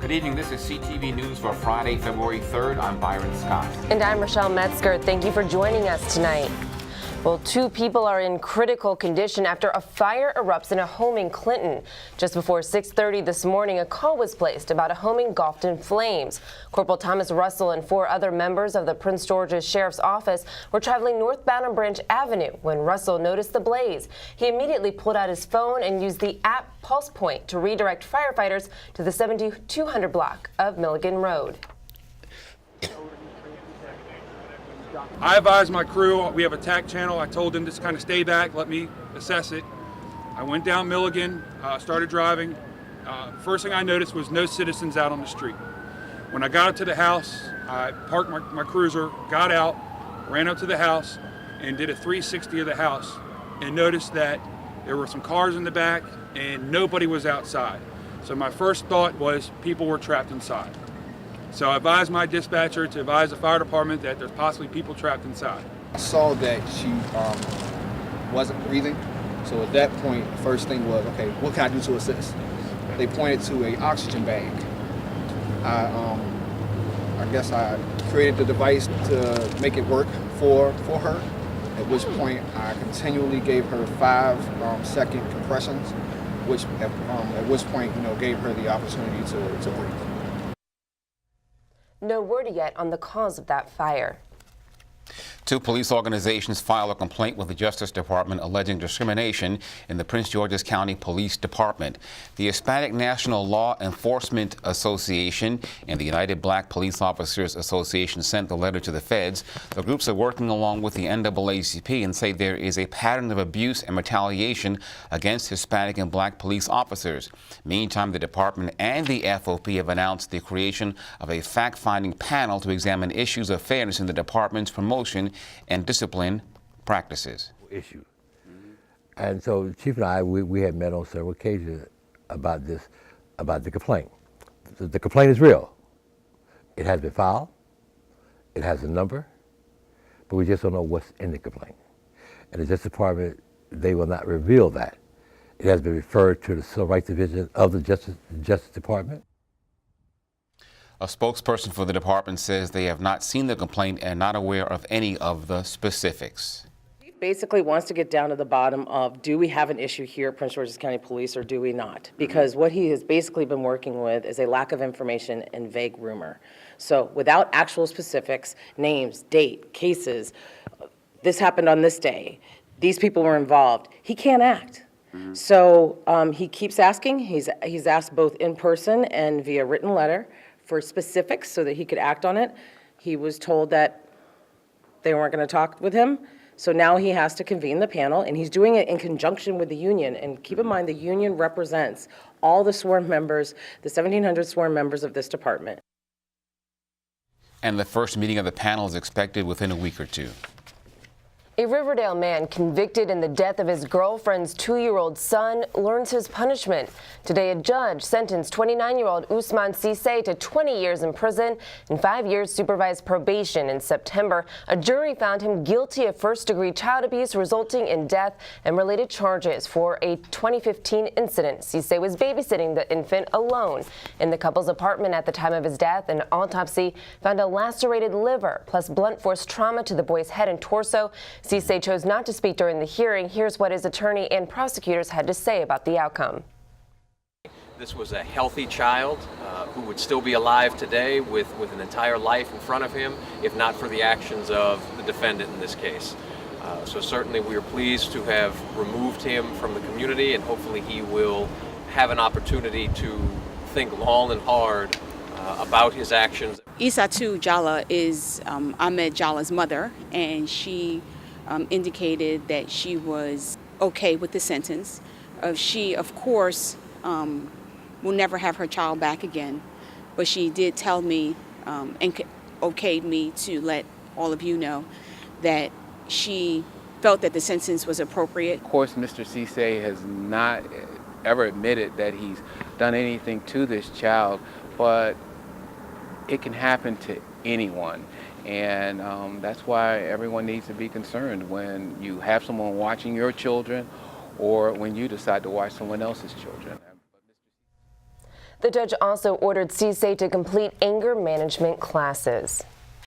Good evening. This is CTV News for Friday, February 3rd. I'm Byron Scott. And I'm Rochelle Metzger. Thank you for joining us tonight. Well, 2 people are in critical condition after a fire erupts in a home in Clinton. Just before 6:30 this morning, a call was placed about a home engulfed in flames. Corporal Thomas Russell and 4 other members of the Prince George's Sheriff's Office were traveling northbound on Branch Avenue when Russell noticed the blaze. He immediately pulled out his phone and used the app Pulse Point to redirect firefighters to the 7200 block of Milligan Road. I advised my crew, we have a TAC channel. I told them to kind of stay back, let me assess it. I went down Milligan, started driving. First thing I noticed was no citizens out on the street. When I got up to the house, I parked my cruiser, got out, ran up to the house, and did a 360 of the house, and noticed that there were some cars in the back and nobody was outside. So my first thought was people were trapped inside. So I advised my dispatcher to advise the fire department that there's possibly people trapped inside. I saw that she wasn't breathing. So at that point, the first thing was, okay, what can I do to assist? They pointed to an oxygen bag. I guess I created the device to make it work for her, at which point I continually gave her 5-second compressions, at which point, gave her the opportunity to breathe. No word yet on the cause of that fire. 2 police organizations filed a complaint with the Justice Department alleging discrimination in the Prince George's County Police Department. The Hispanic National Law Enforcement Association and the United Black Police Officers Association sent the letter to the feds. The groups are working along with the NAACP and say there is a pattern of abuse and retaliation against Hispanic and black police officers. Meantime, the department and the FOP have announced the creation of a fact-finding panel to examine issues of fairness in the department's promotion and discipline practices. Issue. And so Chief and I, we had met on several occasions about the complaint. The complaint is real. It has been filed. It has a number, but we just don't know what's in the complaint. And the Justice Department, they will not reveal that. It has been referred to the Civil Rights Division of the Justice Department. A spokesperson for the department says they have not seen the complaint and not aware of any of the specifics. He basically wants to get down to the bottom of, do we have an issue here at Prince George's County Police or do we not? Because what he has basically been working with is a lack of information and vague rumor. So without actual specifics, names, date, cases, this happened on this day, these people were involved, he can't act. So he keeps asking. He's asked both in person and via written letter for specifics so that he could act on it. He was told that they weren't going to talk with him. So now he has to convene the panel, and he's doing it in conjunction with the union. And keep in mind, the union represents all the sworn members, the 1,700 sworn members of this department. And the first meeting of the panel is expected within a week or 2. A Riverdale man convicted in the death of his girlfriend's 2-year-old son learns his punishment. Today, a judge sentenced 29-year-old Usman Cisse to 20 years in prison and 5 years supervised probation. In September, a jury found him guilty of first-degree child abuse resulting in death and related charges for a 2015 incident. Cisse was babysitting the infant alone in the couple's apartment at the time of his death. An autopsy found a lacerated liver plus blunt force trauma to the boy's head and torso. Cisse chose not to speak during the hearing. Here's what his attorney and prosecutors had to say about the outcome. This was a healthy child who would still be alive today with an entire life in front of him, if not for the actions of the defendant in this case. So certainly we are pleased to have removed him from the community, and hopefully he will have an opportunity to think long and hard about his actions. Isatu Jala is Ahmed Jala's mother, and she indicated that she was okay with the sentence. She, of course, will never have her child back again, but she did tell me and okayed me to let all of you know that she felt that the sentence was appropriate. Of course, Mr. Cisse has not ever admitted that he's done anything to this child, but it can happen to anyone. And that's why everyone needs to be concerned when you have someone watching your children or when you decide to watch someone else's children. The judge also ordered Cisse to complete anger management classes.